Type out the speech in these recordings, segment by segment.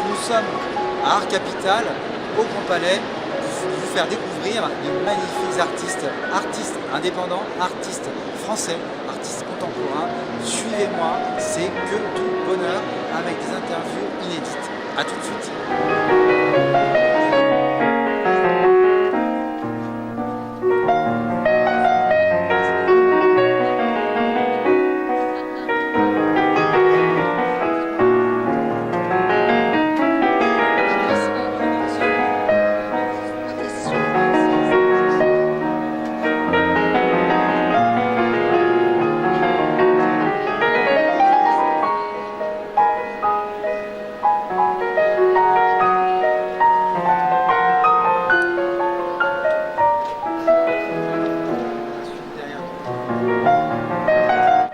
nous sommes à Art Capital, au Grand Palais, pour vous faire découvrir de magnifiques artistes indépendants, artistes français, artistes contemporains. Suivez-moi, c'est que du bonheur avec des interviews inédites. A tout de suite.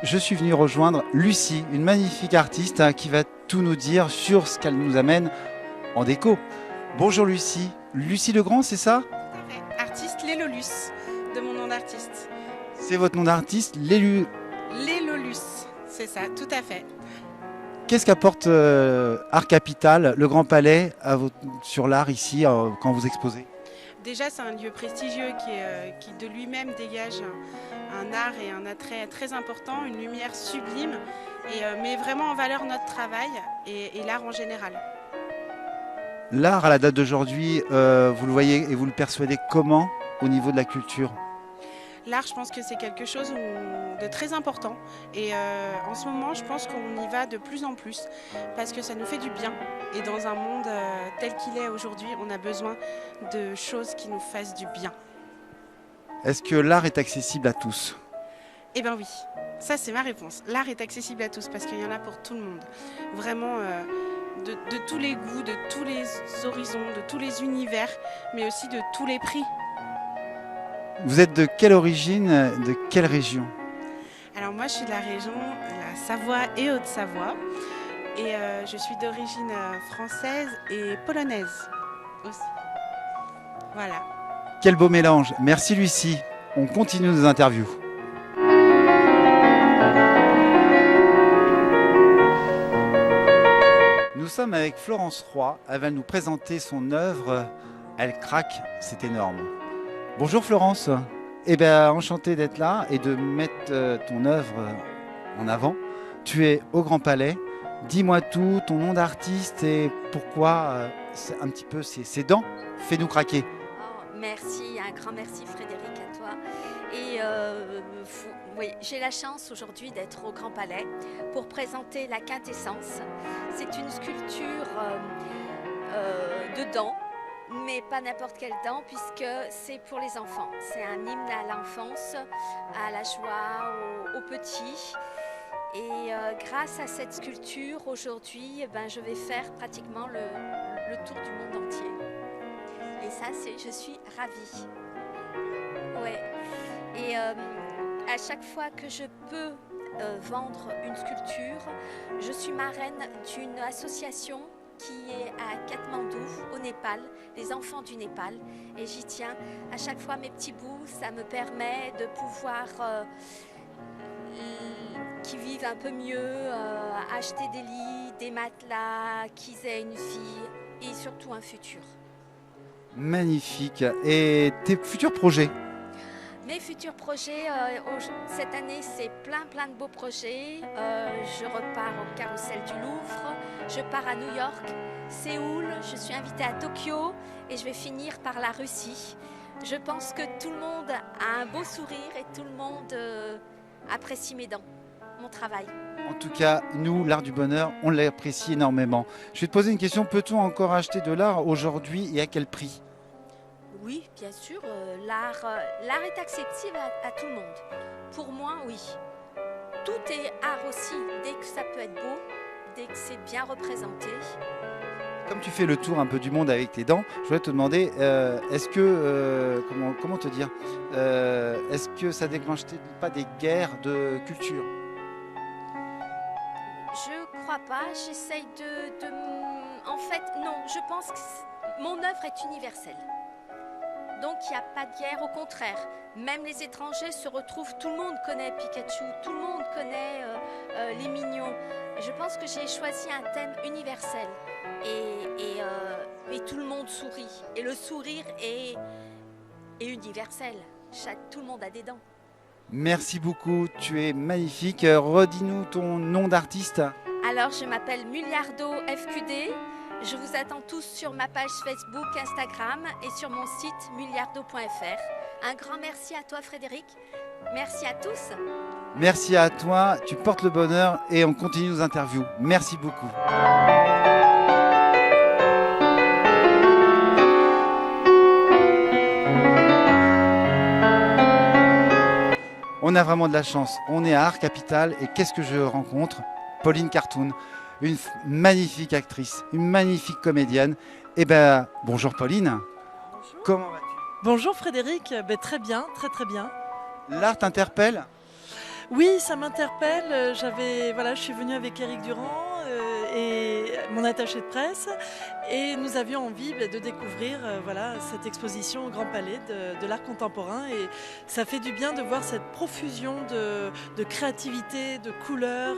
Je suis venu rejoindre Lucie, une magnifique artiste qui va tout nous dire sur ce qu'elle nous amène en déco. Bonjour Lucie. Lucie Legrand, c'est ça? Artiste Lélolus, de mon nom d'artiste. C'est votre nom d'artiste, Lélolus, c'est ça, tout à fait. Qu'est-ce qu'apporte Art Capital, le Grand Palais, sur l'art ici, quand vous exposez? Déjà, c'est un lieu prestigieux qui de lui-même dégage un art et un attrait très important, une lumière sublime, et met vraiment en valeur notre travail et l'art en général. L'art, à la date d'aujourd'hui, vous le voyez et vous le percevez comment au niveau de la culture? L'art, je pense que c'est quelque chose de très important, et en ce moment, je pense qu'on y va de plus en plus parce que ça nous fait du bien. Et dans un monde tel qu'il est aujourd'hui, on a besoin de choses qui nous fassent du bien. Est-ce que l'art est accessible à tous? Eh bien oui, ça c'est ma réponse. L'art est accessible à tous parce qu'il y en a pour tout le monde. Vraiment de tous les goûts, de tous les horizons, de tous les univers, mais aussi de tous les prix. Vous êtes de quelle origine, de quelle région? Alors moi je suis de la région, la Savoie et Haute-Savoie. Et je suis d'origine française et polonaise aussi. Voilà. Quel beau mélange. Merci Lucie. On continue nos interviews. Nous sommes avec Florence Roy. Elle va nous présenter son œuvre. Elle craque, c'est énorme. Bonjour Florence. Eh bien, enchanté d'être là et de mettre ton œuvre en avant. Tu es au Grand Palais. Dis-moi tout, ton nom d'artiste et pourquoi c'est un petit peu ces dents. Fais-nous craquer. Oh, merci, un grand merci Frédéric à toi. Et oui, j'ai la chance aujourd'hui d'être au Grand Palais pour présenter la quintessence. C'est une sculpture de dents, mais pas n'importe quelle dent puisque c'est pour les enfants. C'est un hymne à l'enfance, à la joie, aux petits. Et grâce à cette sculpture, aujourd'hui, je vais faire pratiquement le tour du monde entier. Et ça, je suis ravie. Ouais. Et à chaque fois que je peux vendre une sculpture, je suis marraine d'une association qui est à Katmandou, au Népal, les enfants du Népal. Et j'y tiens. À chaque fois, mes petits bouts, ça me permet de pouvoir... qui vivent un peu mieux, acheter des lits, des matelas, qu'ils aient une vie et surtout un futur. Magnifique. Et tes futurs projets? Mes futurs projets, cette année, c'est plein de beaux projets. Je repars au Carrousel du Louvre, je pars à New York, Séoul, je suis invitée à Tokyo et je vais finir par la Russie. Je pense que tout le monde a un beau sourire et tout le monde apprécie mes dents. Mon travail. En tout cas, nous, l'art du bonheur, on l'apprécie énormément. Je vais te poser une question, peut-on encore acheter de l'art aujourd'hui et à quel prix? Oui, bien sûr, l'art est accessible à tout le monde. Pour moi, oui. Tout est art aussi, dès que ça peut être beau, dès que c'est bien représenté. Comme tu fais le tour un peu du monde avec tes dents, je voulais te demander, est-ce que, comment te dire, est-ce que ça déclenche pas des guerres de culture? Je crois pas, j'essaye En fait, non, je pense que mon œuvre est universelle. Donc il n'y a pas de guerre, au contraire. Même les étrangers se retrouvent, tout le monde connaît Pikachu, tout le monde connaît les mignons. Je pense que j'ai choisi un thème universel. Et et tout le monde sourit. Et le sourire est universel. Tout le monde a des dents. Merci beaucoup, tu es magnifique. Redis-nous ton nom d'artiste. Alors, je m'appelle Muliardo FQD. Je vous attends tous sur ma page Facebook, Instagram et sur mon site muliardo.fr. Un grand merci à toi, Frédéric. Merci à tous. Merci à toi, tu portes le bonheur et on continue nos interviews. Merci beaucoup. On a vraiment de la chance. On est à Art Capital et qu'est-ce que je rencontre? Pauline Cartoon, une magnifique actrice, une magnifique comédienne. Eh ben, bonjour Pauline. Bonjour. Comment vas-tu? Bonjour Frédéric, très bien, très bien. L'art t'interpelle? Oui, ça m'interpelle. Je suis venue avec Éric Durand et mon attaché de presse et nous avions envie de découvrir cette exposition au Grand Palais de l'art contemporain et ça fait du bien de voir cette profusion de créativité, de couleurs,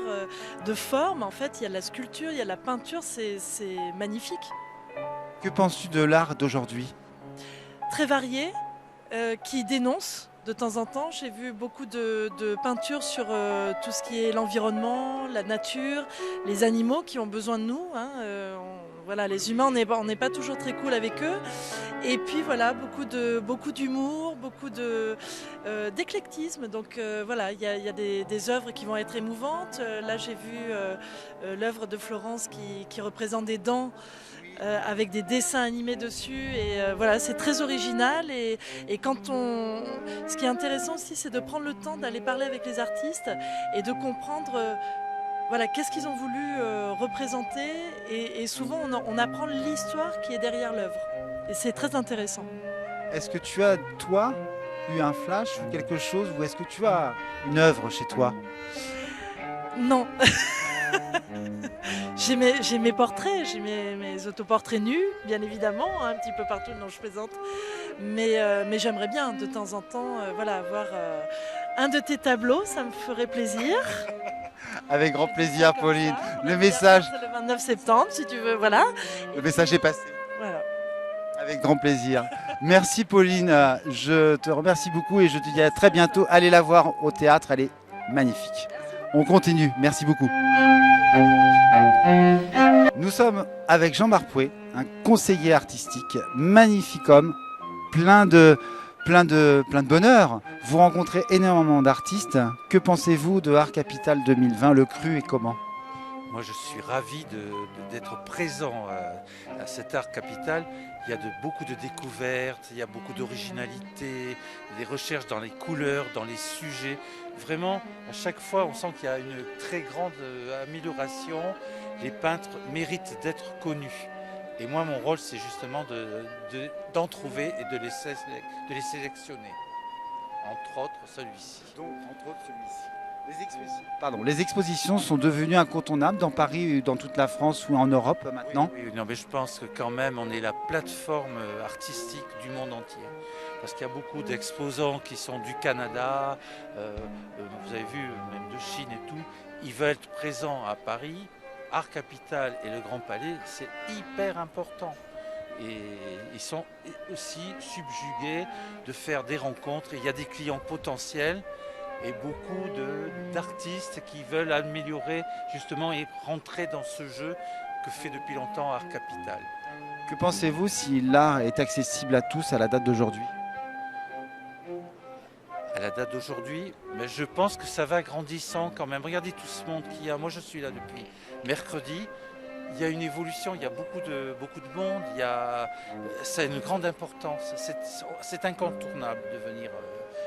de formes. En fait, il y a de la sculpture, il y a de la peinture, c'est magnifique. Que penses-tu de l'art d'aujourd'hui? Très varié, qui dénonce. De temps en temps, j'ai vu beaucoup de peintures sur tout ce qui est l'environnement, la nature, les animaux qui ont besoin de nous. Les humains, on n'est pas toujours très cool avec eux. Et puis beaucoup d'humour, beaucoup d'éclectisme. Donc il y a des œuvres qui vont être émouvantes. Là, j'ai vu l'œuvre de Florence qui représente des dents. Avec des dessins animés dessus et c'est très original et ce qui est intéressant aussi c'est de prendre le temps d'aller parler avec les artistes et de comprendre qu'est-ce qu'ils ont voulu représenter et souvent on apprend l'histoire qui est derrière l'œuvre et c'est très intéressant. Est-ce que tu as toi eu un flash ou quelque chose ou est-ce que tu as une œuvre chez toi? Non. J'ai mes portraits, j'ai mes autoportraits nus, bien évidemment, un petit peu partout, non je plaisante. Mais j'aimerais bien de temps en temps avoir un de tes tableaux, ça me ferait plaisir. Avec grand plaisir Pauline. Le message. C'est le 29 septembre si tu veux, voilà. Le message est passé. Voilà. Avec grand plaisir. Merci Pauline, je te remercie beaucoup et je te dis à très bientôt. Allez la voir au théâtre, elle est magnifique. On continue, merci beaucoup. Nous sommes avec Jean Marpoué, un conseiller artistique, magnifique homme, plein de bonheur. Vous rencontrez énormément d'artistes. Que pensez-vous de Art Capital 2020? Le cru et comment? Moi, je suis ravi d'être présent à cet Art Capital. Il y a beaucoup de découvertes, il y a beaucoup d'originalité, des recherches dans les couleurs, dans les sujets. Vraiment, à chaque fois, on sent qu'il y a une très grande amélioration. Les peintres méritent d'être connus. Et moi, mon rôle, c'est justement d'en trouver et de les sélectionner. Entre autres, celui-ci. Donc, entre autres, celui-ci. Les expositions sont devenues incontournables dans Paris, dans toute la France ou en Europe maintenant. Oui, non, mais je pense que quand même on est la plateforme artistique du monde entier. Parce qu'il y a beaucoup d'exposants qui sont du Canada, vous avez vu, même de Chine et tout. Ils veulent être présents à Paris. Art Capital et le Grand Palais, c'est hyper important. Et ils sont aussi subjugués de faire des rencontres. Et il y a des clients potentiels. Et beaucoup d'artistes qui veulent améliorer justement et rentrer dans ce jeu que fait depuis longtemps Art Capital. Que pensez-vous si l'art est accessible à tous à la date d'aujourd'hui? À la date d'aujourd'hui, mais je pense que ça va grandissant quand même. Regardez tout ce monde qu'il y a. Moi je suis là depuis mercredi. Il y a une évolution, il y a beaucoup de monde. Ça a une grande importance. C'est incontournable de venir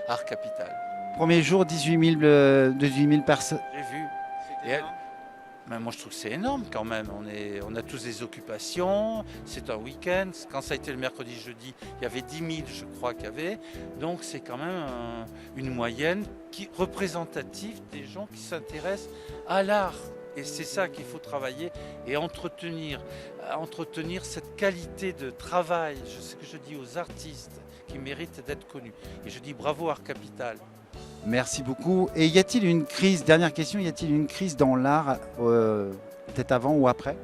à Art Capital. Premier jour, 18 000 personnes. J'ai vu. Mais moi je trouve que c'est énorme quand même. On a tous des occupations, c'est un week-end. Quand ça a été le mercredi, jeudi, il y avait 10 000 je crois qu'il y avait. Donc c'est quand même une moyenne représentative des gens qui s'intéressent à l'art. Et c'est ça qu'il faut travailler et entretenir cette qualité de travail. C'est ce que je dis aux artistes qui méritent d'être connus. Et je dis bravo Art Capital. Merci beaucoup. Et y a-t-il une crise, dernière question, y a-t-il une crise dans l'art, peut-être avant ou après?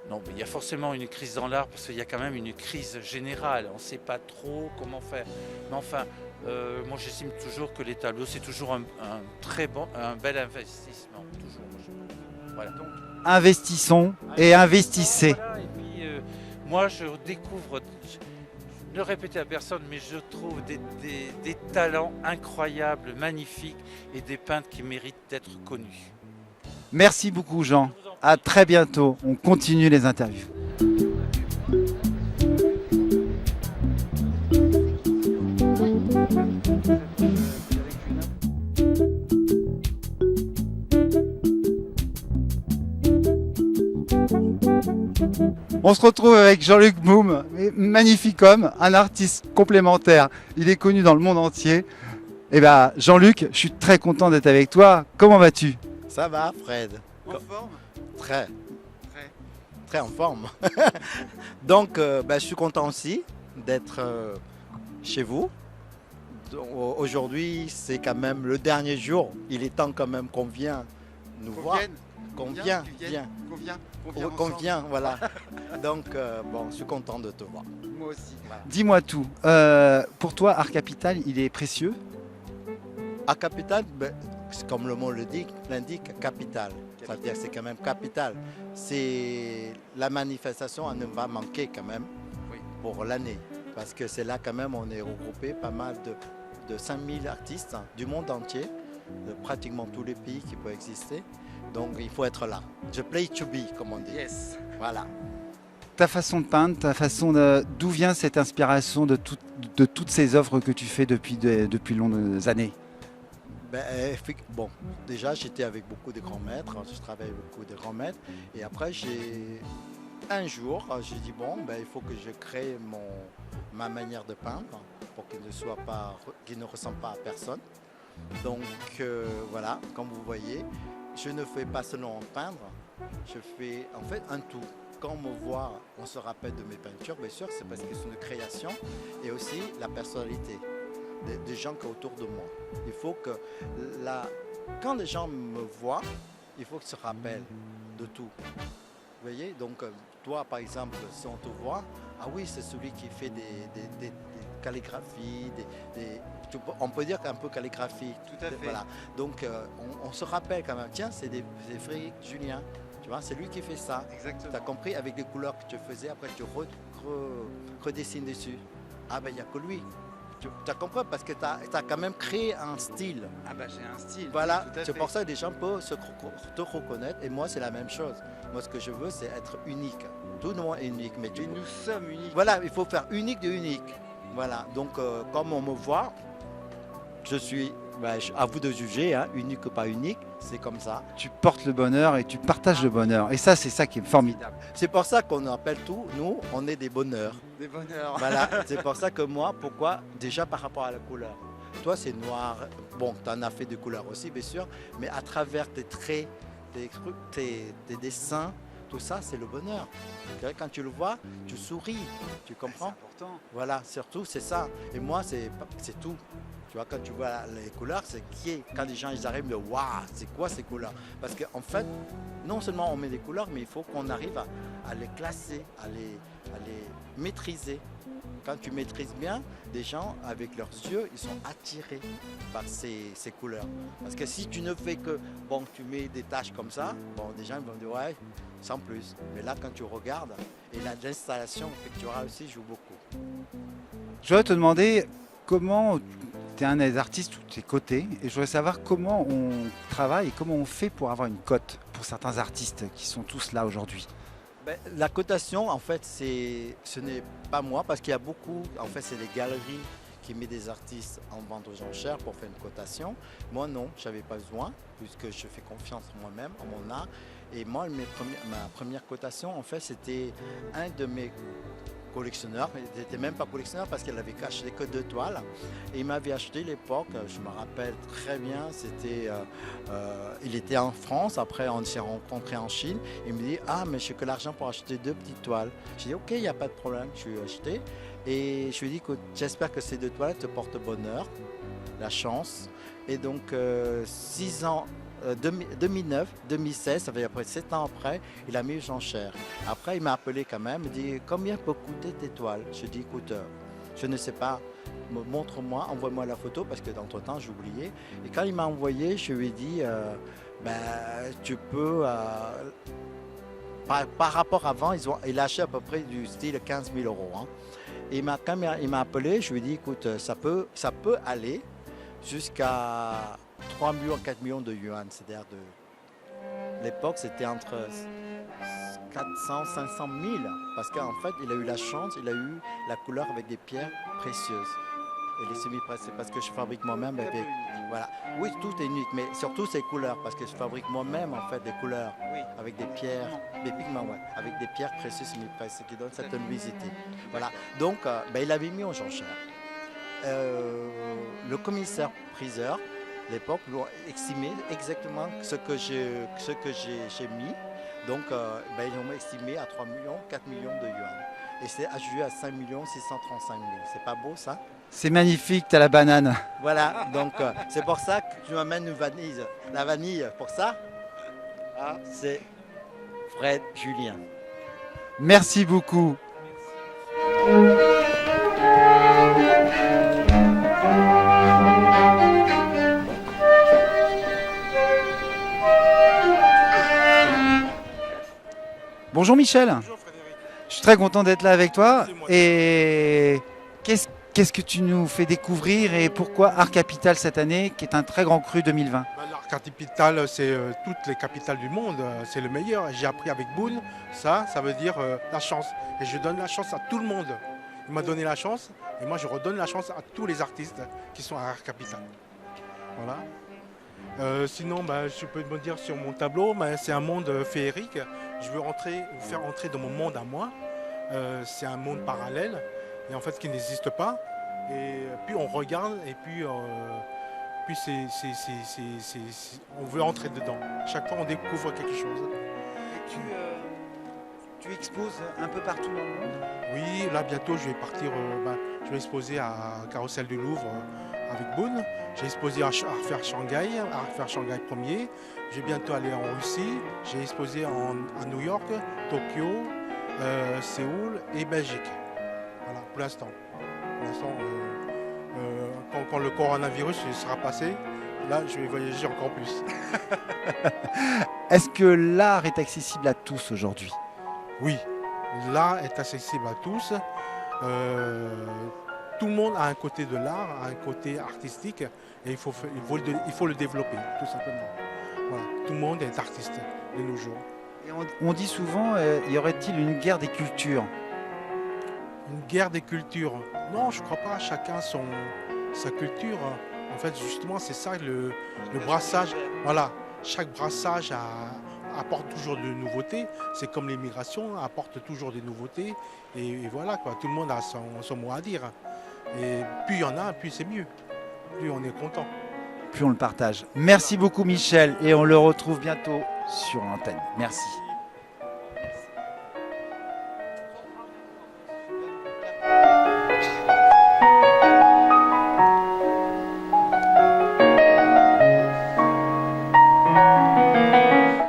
Non, mais il y a forcément une crise dans l'art parce qu'il y a quand même une crise générale. On ne sait pas trop comment faire. Mais enfin, moi j'estime toujours que les tableaux, c'est toujours un bel investissement. Toujours. Voilà. Donc, Investissons et investissez. voilà, et puis, moi je découvre, ne le répéter à personne, mais je trouve des talents incroyables, magnifiques et des peintres qui méritent d'être connus. Merci beaucoup Jean. À très bientôt. On continue les interviews. On se retrouve avec Jean-Luc Moum, magnifique homme, un artiste complémentaire. Il est connu dans le monde entier. Eh ben, Jean-Luc, je suis très content d'être avec toi. Comment vas-tu? Ça va, Fred? En forme? Très en forme. Donc, je suis content aussi d'être chez vous. Aujourd'hui, c'est quand même le dernier jour. Il est temps quand même qu'on vienne nous voir. Qu'on vienne, qu'on vienne, voilà. Donc, je suis content de te voir. Moi aussi. Voilà. Dis-moi tout. Pour toi, Art Capital, il est précieux? À Capital, comme le mot l'indique, capital. Ça veut dire que c'est quand même capital. C'est la manifestation, elle ne va manquer quand même pour l'année. Parce que c'est là quand même, on est regroupé pas mal de 5000 artistes du monde entier, de pratiquement tous les pays qui peuvent exister. Donc il faut être là. The place to be, comme on dit. Yes. Voilà. Ta façon de peindre, d'où vient cette inspiration de toutes ces œuvres que tu fais depuis longues années? Déjà j'étais avec beaucoup de grands maîtres, je travaille avec beaucoup de grands maîtres. Et après, un jour, j'ai dit il faut que je crée ma manière de peindre pour qu'il ne ressemble pas à personne. Donc voilà, comme vous voyez, je ne fais pas seulement peindre, je fais en fait un tout. Quand on me voit, on se rappelle de mes peintures, bien sûr, c'est parce que c'est une création et aussi la personnalité des gens qui sont autour de moi. Il faut que quand les gens me voient, il faut qu'ils se rappellent de tout. Vous voyez, donc toi par exemple, si on te voit, ah oui, c'est celui qui fait des calligraphies, on peut dire qu'un peu calligraphie. Tout à fait. Voilà. Donc on se rappelle quand même, tiens, c'est des Frédéric Julien, tu vois, c'est lui qui fait ça. Exactement. Tu as compris, avec les couleurs que tu faisais, après tu redessines dessus. Ah ben il n'y a que lui. Tu as compris parce que tu as quand même créé un style. Ah bah j'ai un style. Voilà, tout à c'est fait. pour ça que les gens peuvent te reconnaître. Et moi, c'est la même chose. Moi, ce que je veux, c'est être unique. Tout le monde est unique. Mais nous sommes uniques. voilà, il faut faire unique de unique. Voilà, donc comme on me voit, je suis, à vous de juger, hein, unique ou pas unique, c'est comme ça. Tu portes le bonheur et tu partages le bonheur. Et ça, c'est ça qui est formidable. C'est pour ça qu'on appelle tout, nous, on est des bonheurs. Des bonheurs. Voilà, c'est pour ça que moi, pourquoi? Déjà par rapport à la couleur. Toi, c'est noir. Bon, tu en as fait des couleurs aussi, bien sûr, mais à travers tes traits, tes dessins, tout ça, c'est le bonheur. Quand tu le vois, tu souris, tu comprends? C'est important. Voilà, surtout, c'est ça. Et moi, c'est tout. Tu vois, quand tu vois les couleurs, c'est quand les gens ils arrivent, ils disent waouh, c'est quoi ces couleurs? Parce qu'en fait, non seulement on met des couleurs, mais il faut qu'on arrive à les classer, à les maîtriser. Quand tu maîtrises bien, des gens, avec leurs yeux, ils sont attirés par ces couleurs. Parce que si tu ne fais que, tu mets des taches comme ça, des gens ils vont dire ouais, sans plus. Mais là, quand tu regardes, et l'installation que tu auras aussi joue beaucoup. Je voudrais te demander comment tu es un des artistes où tu es coté et je voudrais savoir comment on travaille et comment on fait pour avoir une cote pour certains artistes qui sont tous là aujourd'hui. La cotation, en fait, ce n'est pas moi parce qu'il y a beaucoup, en fait, c'est les galeries qui mettent des artistes en vente aux enchères pour faire une cotation. Moi, non, je n'avais pas besoin puisque je fais confiance en moi-même, en mon art. Et moi, ma première cotation, en fait, c'était un de mes collectionneur, il n'était même pas collectionneur parce qu'il avait acheté que 2 toiles et il m'avait acheté à l'époque, je me rappelle très bien, il était en France, après on s'est rencontrés en Chine, il me dit mais j'ai que l'argent pour acheter 2 petites toiles. J'ai dit ok, il n'y a pas de problème, je lui ai acheté et je lui ai dit que j'espère que ces 2 toiles te portent bonheur, la chance. Et donc 6 ans 2009, 2016, ça fait après 7 ans après, il a mis aux enchères. Après, il m'a appelé quand même, il dit combien peut coûter tes toiles? Je dis écoute, je ne sais pas, montre-moi, envoie-moi la photo parce que d'entre-temps j'ai oublié. Et quand il m'a envoyé, je lui ai dit tu peux. Par rapport avant, il a acheté à peu près du style 15 000 euros. Hein. Et quand il m'a appelé, je lui ai dit écoute, ça peut aller jusqu'à 3 millions, 4 millions de yuan. C'est-à-dire l'époque, c'était entre 400, 500 000. Parce qu'en fait, il a eu la chance, il a eu la couleur avec des pierres précieuses. Et les semi-pressés, parce que je fabrique moi-même avec. Voilà. Oui, tout est unique, mais surtout ces couleurs, parce que je fabrique moi-même en fait des couleurs avec des pierres, des pigments, ouais, avec des pierres précieuses semi-pressées qui donnent cette luminosité. Voilà. Donc, il avait mis aux enchères. Le commissaire priseur, à l'époque, lui a estimé exactement ce que j'ai mis. Donc, ils l'ont estimé à 3 millions, 4 millions de yuan. Et c'est ajouté à 5 635 000. C'est pas beau ça? C'est magnifique, t'as la banane. Voilà, donc c'est pour ça que tu m'amènes une vanille. La vanille, pour ça, c'est Fred Julien. Merci beaucoup. Bonjour Michel. Bonjour Frédéric. Je suis très content d'être là avec toi. C'est moi. Et qu'est-ce que tu nous fais découvrir et pourquoi Art Capital cette année, qui est un très grand cru 2020? L'Art Capital, c'est toutes les capitales du monde, c'est le meilleur. J'ai appris avec Boone, ça veut dire la chance. Et je donne la chance à tout le monde. Il m'a donné la chance et moi je redonne la chance à tous les artistes qui sont à Art Capital. Voilà. Sinon, je peux me dire sur mon tableau, c'est un monde féerique. Je veux vous faire entrer dans mon monde à moi. C'est un monde parallèle et en fait qui n'existe pas. Et puis on regarde et puis on veut entrer dedans. Chaque fois on découvre quelque chose. Tu exposes un peu partout dans le monde? Oui, là bientôt je vais partir, je vais exposer à Carrousel du Louvre avec Boone. J'ai exposé à faire Shanghai 1er. Je vais bientôt aller en Russie. J'ai exposé à New York, Tokyo, Séoul et Belgique. Voilà, pour l'instant. Quand le coronavirus sera passé, là je vais voyager encore plus. Est-ce que l'art est accessible à tous aujourd'hui? Oui, l'art est accessible à tous. Tout le monde a un côté de l'art, un côté artistique, et il faut le développer, tout simplement. Voilà. Tout le monde est artiste de nos jours. Et on dit souvent, y aurait-il une guerre des cultures? Une guerre des cultures? Non, je ne crois pas. Chacun sa culture. En fait, justement, c'est ça le brassage. Voilà, chaque brassage apporte toujours de nouveautés. C'est comme l'immigration, apporte toujours des nouveautés. Et voilà, quoi. Tout le monde a son mot à dire. Et plus il y en a, plus c'est mieux. Plus on est content. Plus on le partage. Merci beaucoup Michel et on le retrouve bientôt sur l'antenne. Merci.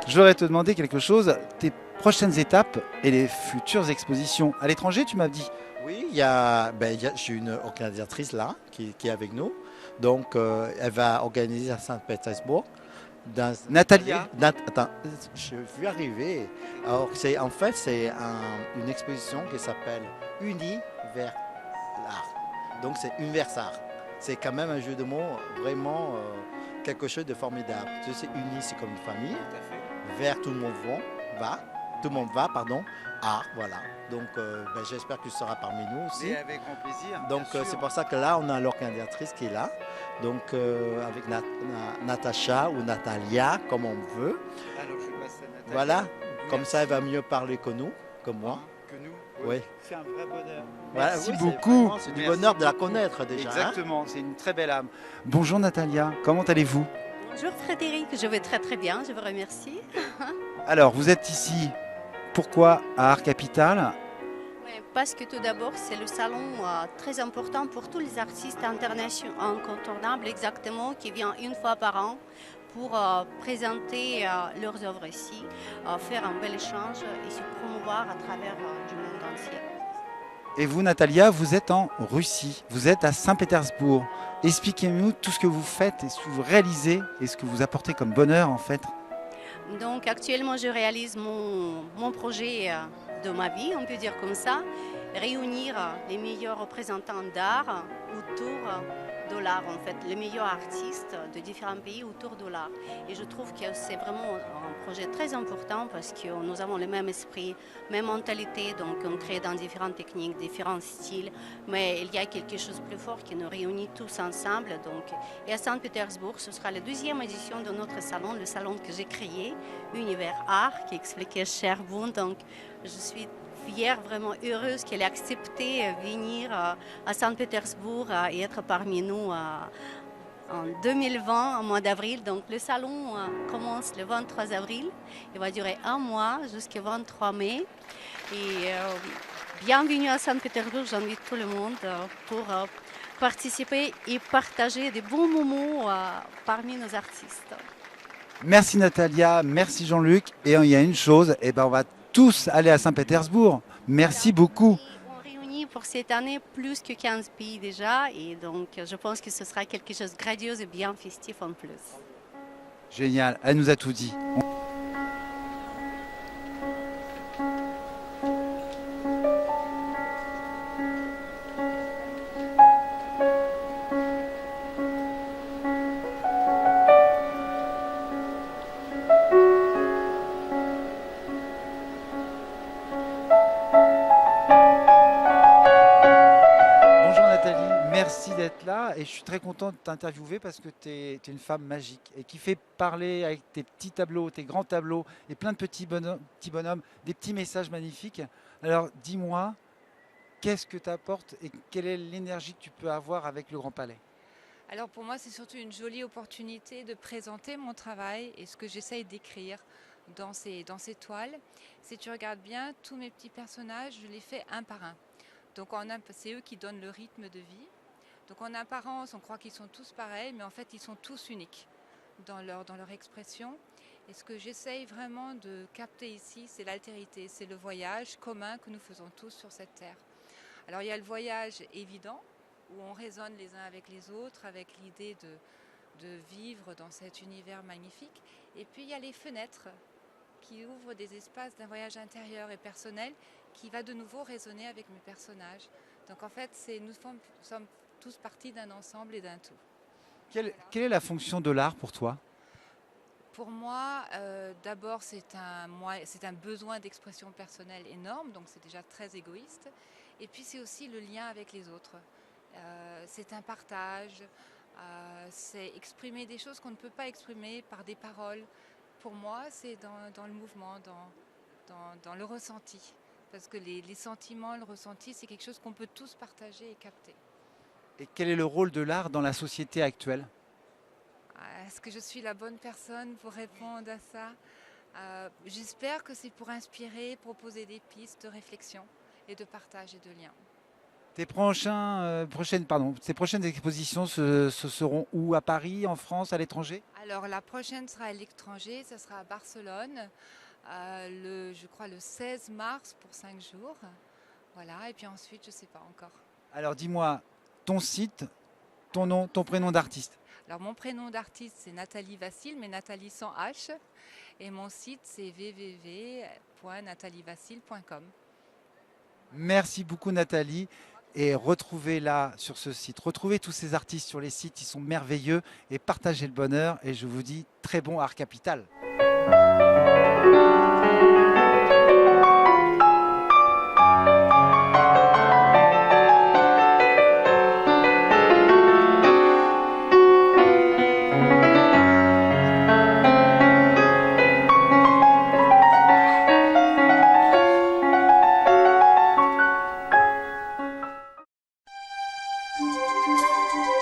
Je voudrais te demander quelque chose, tes prochaines étapes et les futures expositions. À l'étranger, tu m'as dit? Oui, j'ai une organisatrice là qui est avec nous. Donc, elle va organiser à Saint-Pétersbourg. Natalia. Attends, je vais arriver. Alors, c'est une exposition qui s'appelle Unis vers l'art. Donc, c'est Univers art. C'est quand même un jeu de mots vraiment quelque chose de formidable. Tu sais, Unis, c'est comme une famille. Vers tout le monde va, art, voilà. Donc, j'espère que tu seras parmi nous aussi. Et avec grand plaisir. Donc, c'est pour ça que là, on a l'organisatrice qui est là. Donc, avec Natacha ou Natalia, comme on veut. Alors, je passe à Natalia. Voilà, comme ça, elle va mieux parler que nous, que moi. Que nous. Oui. C'est un vrai bonheur. Voilà, Merci oui, beaucoup. C'est du bonheur de la connaître déjà. Exactement, c'est une très belle âme. Bonjour Natalia, comment allez-vous? Bonjour Frédéric, je vais très très bien, je vous remercie. Alors, vous êtes ici, pourquoi à Art Capital? Ouais, parce que tout d'abord, c'est le salon très important pour tous les artistes internationaux, incontournables exactement, qui vient une fois par an pour présenter leurs œuvres ici, faire un bel échange et se promouvoir à travers du monde entier. Et vous, Natalia, vous êtes en Russie, vous êtes à Saint-Pétersbourg. Expliquez-nous tout ce que vous faites et ce que vous réalisez et ce que vous apportez comme bonheur en fait. Donc actuellement, je réalise mon projet de ma vie, on peut dire comme ça, réunir les meilleurs représentants d'art autour de l'art, en fait, les meilleurs artistes de différents pays autour de l'art. Et je trouve que c'est vraiment un projet très important parce que nous avons le même esprit, même mentalité, donc on crée dans différentes techniques, différents styles, mais il y a quelque chose de plus fort qui nous réunit tous ensemble. Donc, et à Saint-Pétersbourg, ce sera la 2e édition de notre salon, le salon que j'ai créé, Univers Art, qui expliquait Cherbourg. Donc, je suis fière, vraiment heureuse qu'elle ait accepté de venir à Saint-Pétersbourg et être parmi nous en 2020, au mois d'avril. Donc le salon commence le 23 avril. Il va durer un mois jusqu'au 23 mai. Et bienvenue à Saint-Pétersbourg. J'invite tout le monde pour participer et partager des bons moments parmi nos artistes. Merci Natalia, merci Jean-Luc. Et il y a une chose, on va tous aller à Saint-Pétersbourg. Merci beaucoup. On réunit pour cette année plus que 15 pays déjà. Et donc je pense que ce sera quelque chose de grandiose et bien festif en plus. Génial, elle nous a tout dit. Merci d'être là et je suis très content de t'interviewer parce que tu es une femme magique et qui fait parler avec tes petits tableaux, tes grands tableaux et plein de petits bonhommes, des petits messages magnifiques. Alors dis-moi, qu'est-ce que tu apportes et quelle est l'énergie que tu peux avoir avec le Grand Palais? Alors pour moi, c'est surtout une jolie opportunité de présenter mon travail et ce que j'essaye d'écrire dans ces toiles. Si tu regardes bien, tous mes petits personnages, je les fais un par un. Donc c'est eux qui donnent le rythme de vie. Donc en apparence, on croit qu'ils sont tous pareils, mais en fait, ils sont tous uniques dans leur expression. Et ce que j'essaye vraiment de capter ici, c'est l'altérité, c'est le voyage commun que nous faisons tous sur cette terre. Alors il y a le voyage évident, où on résonne les uns avec les autres, avec l'idée de vivre dans cet univers magnifique. Et puis il y a les fenêtres qui ouvrent des espaces d'un voyage intérieur et personnel qui va de nouveau résonner avec mes personnages. Donc en fait, nous sommes tous partie d'un ensemble et d'un tout. Quelle est la fonction de l'art pour toi? Pour moi, d'abord, c'est un besoin d'expression personnelle énorme, donc c'est déjà très égoïste. Et puis c'est aussi le lien avec les autres. C'est un partage, c'est exprimer des choses qu'on ne peut pas exprimer par des paroles. Pour moi, c'est dans le mouvement, dans le ressenti. Parce que les sentiments, le ressenti, c'est quelque chose qu'on peut tous partager et capter. Et quel est le rôle de l'art dans la société actuelle? Est-ce que je suis la bonne personne pour répondre à ça? J'espère que c'est pour inspirer, proposer des pistes de réflexion et de partage et de lien. Tes prochaines expositions se seront où? À Paris, en France, à l'étranger? Alors la prochaine sera à l'étranger, ça sera à Barcelone, je crois le 16 mars pour 5 jours. Voilà, et puis ensuite, je ne sais pas encore. Alors dis-moi, ton site, ton nom, ton prénom d'artiste. Alors mon prénom d'artiste c'est Nathalie Vassil, mais Nathalie sans H. Et mon site c'est www.natalievassil.com. Merci beaucoup Nathalie. Et retrouvez-la sur ce site. Retrouvez tous ces artistes sur les sites, ils sont merveilleux. Et partagez le bonheur. Et je vous dis très bon Art Capital. Thank you.